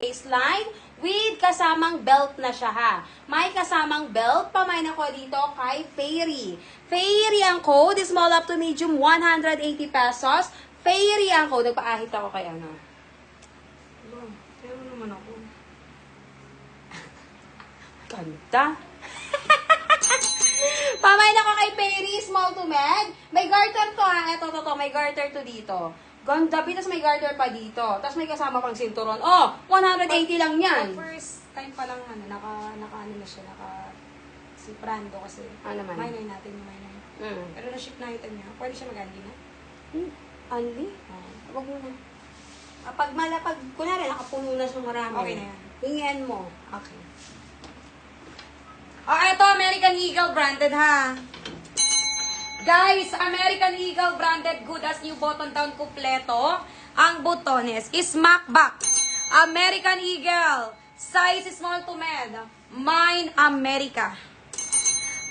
waistline with kasamang belt na siya ha. May kasamang belt, pamain ako dito kay Fairy. Fairy ang code, small up to medium, 180 pesos. Fairy ang code, nagpaahit ako kay ano. Pero naman ako. Ganda. Pamain ako kay Fairy, small to med. May garter to ha, eto, may garter to dito. Ganda, tapos may garter pa dito. Tapos may kasama pang sinturon. Oh, 180 lang yan. First time pa lang naka na siya, si Brando kasi. Ano naman? Minor natin yung minor. Pero na-ship na item niya. Pwede siya mag-andy na? Anli? Wag mo na. Pag kunwari, nakapuno na siya marami. Okay na yan. Hingian mo. Okay. Ito, American Eagle branded ha. Guys, American Eagle branded good as new button down kupleto. Ang botones is MacBack. American Eagle. Size small to med. Mine America.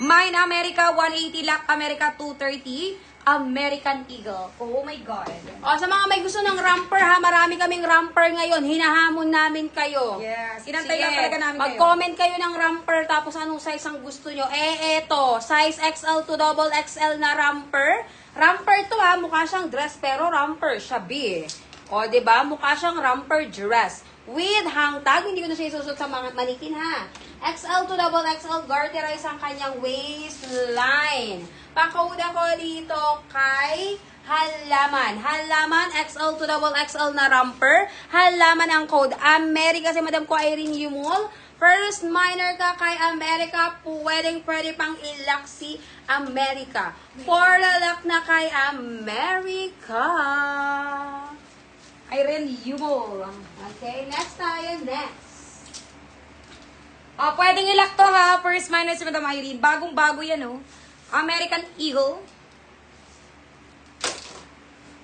Mine America 180 lakh America 230. American Eagle. Oh my God. O, sa mga may gusto ng ramper ha, marami kaming ramper ngayon. Hinahamon namin kayo. Yes. Inantay lang talaga namin kayo. Mag-comment kayo ng ramper, tapos anong size ang gusto nyo. Eto, size XL to double XL na ramper. Ramper to ha, mukha siyang dress, pero ramper siya, B. O, diba? Mukha siyang ramper dress. With hang tag, hindi ko na siya isusot sa mga manikin ha. XL to double XL, garterize ang kanyang waistline. Pakode ako dito kay Halaman. Halaman, XL to double XL na romper. Halaman ang code. America, si Madam ko Irene Yumul. First minor ka kay America, pwede pang ilak si America. For the luck na kay America. Irene Yumol. Okay, next tayo, next. Pwedeng ilak to ha. First minor si Madam Irene. Bagong-bago yan oh. American Eagle.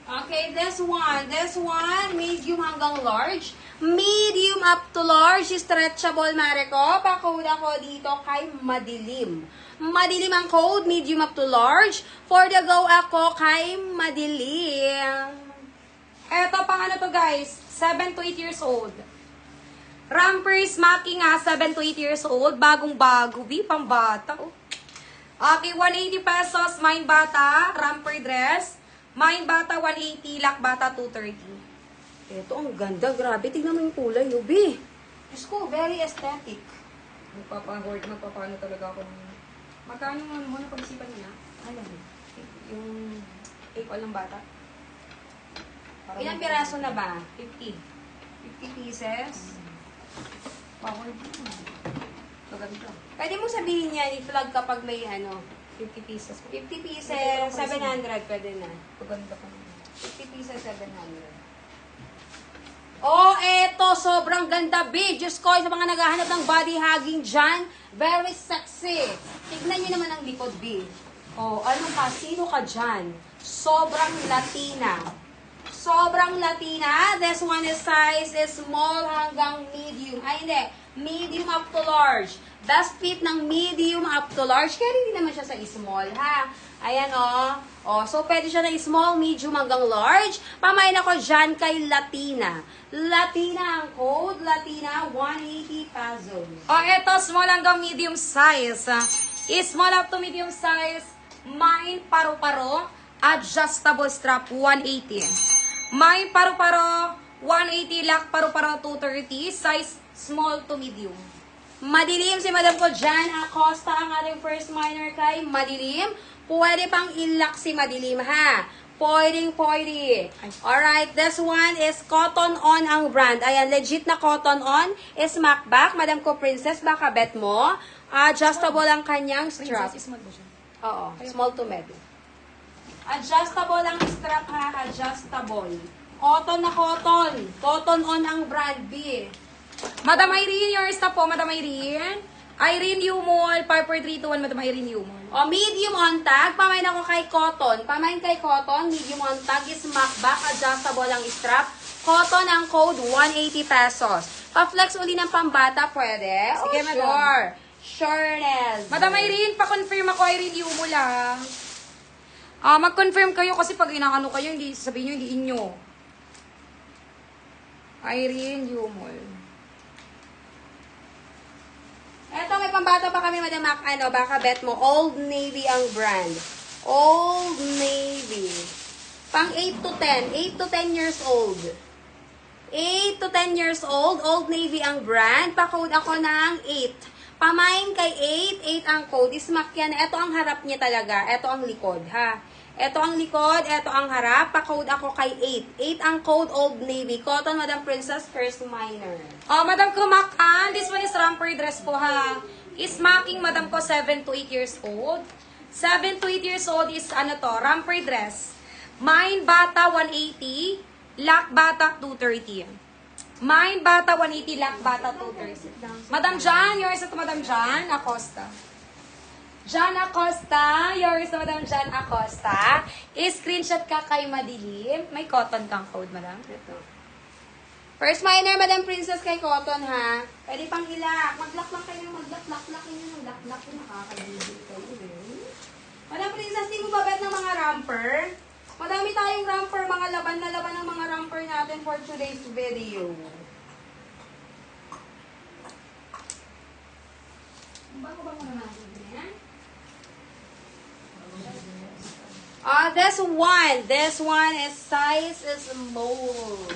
Okay, this one, medium hanggang large. Medium up to large, stretchable, Mariko. Pa-code ako dito kay Madilim. Madilim ang code, medium up to large. For the go ako kay Madilim. Eto, pang ano to guys? 7 to 8 years old. Rampers, Maki nga, 7 to 8 years old. Bagong-bago. Pang bata. Oh. Okay, 180 pesos. Mine bata, ramper dress. Mine bata, 180. Lak bata, 230. Ito, ang ganda. Grabe, tignan mo yung kulay, Yubi. Diyos ko, very aesthetic. Magpapano talaga ako. Magkano mo na pag-isipan niya? Alam. Yung 8 lang bata. Ilang piraso na ba? 50. 50 pieces. Power din. Maganda. Pwede mo sabihin yan, i-flag kapag may 50 pieces. 50 pieces, 700, pwede na. Maganda pa. 50 pieces, 700. Oh, eto, sobrang ganda, B. Diyos ko, sa mga naghahanap ng body hugging dyan, very sexy. Tignan nyo naman ang likod, B. Oh, ano ka, sino ka dyan? Sobrang Latina. Sobrang Latina. This one is size is small hanggang medium. Ay, hindi. Medium up to large. Best fit ng medium up to large. Kaya hindi naman siya sa small, ha? Ayan, oh. Oh, so, pwede siya na small, medium hanggang large. Pamain ako dyan kay Latina. Latina ang code. Latina, 180 pesos. Eto, small hanggang medium size. Small up to medium size. Mine paru-paro. Adjustable strap, 180. Mine paru-paro, 180. Lak paru-paro, 230. Size small to medium. Madilim si Madam ko dyan. Acosta ang ating first minor kay Madilim. Pwede pang ilak si Madilim, ha? Pwede. Alright, this one is cotton on ang brand. Ayan, legit na cotton on is MacBack. Madam ko, Princess, baka bet mo. Adjustable ang kanyang strap. Princess, small ba siya? Oo, small to med. Adjustable ang strap, ha? Adjustable. Cotton na cotton. Cotton on ang brand, B. Madam Irene, yours na po, Madam Irene. Irene Yumol, Piper 321, Madam Irene Yumol. O, medium on tag. Pamain ako kay Cotton. Pamain kay Cotton. Medium on tag is MacBack. Adjustable ang strap. Cotton ang code, 180 pesos. Pa-flex uli ng pambata, pwede? Sige, Oh, madam. sure. Sureness. Madam Irene, pa-confirm ako, Irene Yumol lang. Mag-confirm kayo kasi pag inaano kayo, hindi sabihin nyo, hindi inyo. Irene Yumol. pambata pa kami, Madam Mac, ano, baka bet mo, Old Navy ang brand. Old Navy. Pang 8 to 10. 8 to 10 years old. 8 to 10 years old, Old Navy ang brand. Pa-code ako ng 8. Pamain kay 8 ang code. Ismack yan. Ito ang harap niya talaga. Ito ang likod, ha? Ito ang likod, ito ang harap. Pa-code ako kay 8. 8 ang code, Old Navy. Cotton, Madam Princess, first minor. Oh, Madam ko, Mac-an. This one is romper dress po, ha? Ismacking, Madam ko, 7 to 8 years old. 7 to 8 years old is, ano to, romper dress. Mine bata, 180. Lock bata, 230. Mine bata, 180. Lock bata, 230. Madam Jan, yours ito, Madam Jan Acosta. Jan Acosta, yours ito, Madam Jan Acosta. I-screenshot ka kay Madilim. May cotton kang code, Madam. Ito. First minor, Madam Princess, kay Cotton, ha? Pwede pang ilak. Mag-lock lang kayo ng mag-lock-lock nyo ng lock-lock. Nakakagigil kayo, eh. Madam Princess, di mo ba bet ng mga romper? Madami tayong romper, mga laban na laban ng mga romper natin for today's video. Bago ba muna natin yan? This one is size is small.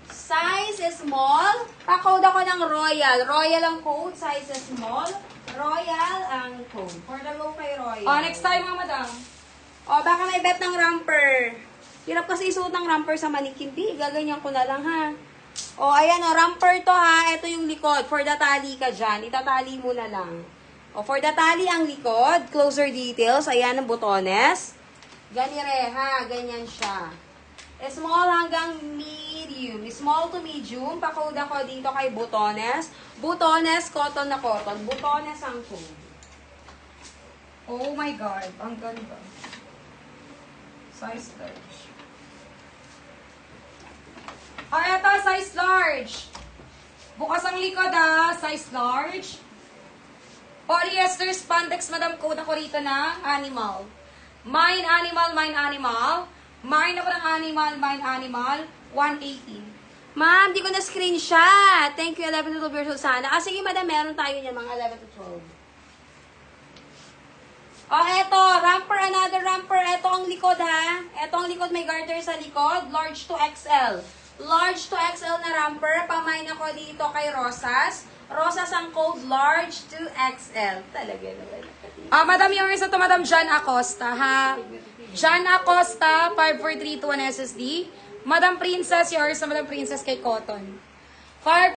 Size is small. Pa-code ako ng Royal. Royal ang code, size is small. Royal ang code. For the low kay Royal. Oh, next time, mga Madam. O, baka may bet ng romper. Hirap kasi isuot ng romper sa manikin. Di, gaganyan ko na lang, ha. O, ayan o, romper to, ha. Ito yung likod. For the tali ka dyan. Itatali mo na lang. O, for the tali ang likod. Closer details. Ayan ang butones. Ganire, ha. Ganyan siya. Small hanggang medium. Small to medium. Pa-code ako dito kay butones. Butones, cotton na cotton. Butones ang code. Oh my God, ang ganda. Size large. Oh, eto, size large. Bukas ang likod, size large. Polyester spandex, Madam, code ako rito ng animal. Mine animal, mine animal. Mine ako ng animal, mine animal. 180. Ma'am, di ko na screenshot. Thank you, 11 to 12 years old sana. Ah, sige, madam, meron tayo niyan, mga 11 to 12. Oh, eto, romper, another romper. Eto ang likod, ha. Eto ang likod, may garter sa likod. Large to XL. Large to XL na romper. Pamain ako dito kay Rosas. Rosas ang code, large to XL. Talaga naman. Madam, yung isa to, Madam Jan Acosta, ha? Jan Acosta, 54321 SSD. Madam Princess, yours na Madam Princess kay Cotton.